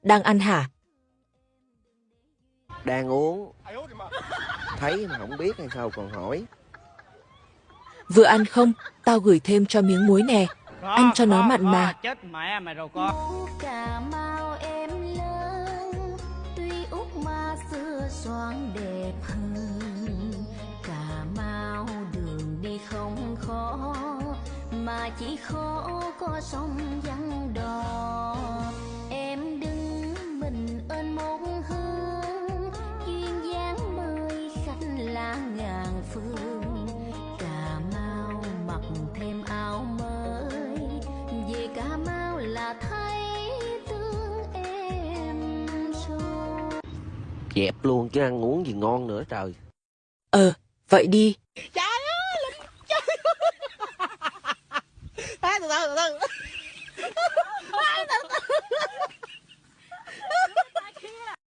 Đang ăn hả? Đang uống. Thấy mà không biết hay sao còn hỏi. Vừa ăn không? Tao gửi thêm cho miếng muối nè. Ăn cho nó mặn mà. Chết mẹ mày rồi con. Cà Mau em lớn, tuy út mà xưa xoan đẹp hơn. Cà Mau đường đi không khó, mà chỉ khó có sông vắng đò. Em đứng mình ơn một hướng, duyên dáng mời khách là ngàn phương. Cà Mau mặc thêm áo mới, về Cà Mau là thấy thương em rồi. Dẹp luôn chứ ăn uống gì ngon nữa trời. Vậy đi. Trời ơi, Linh. Từ từ.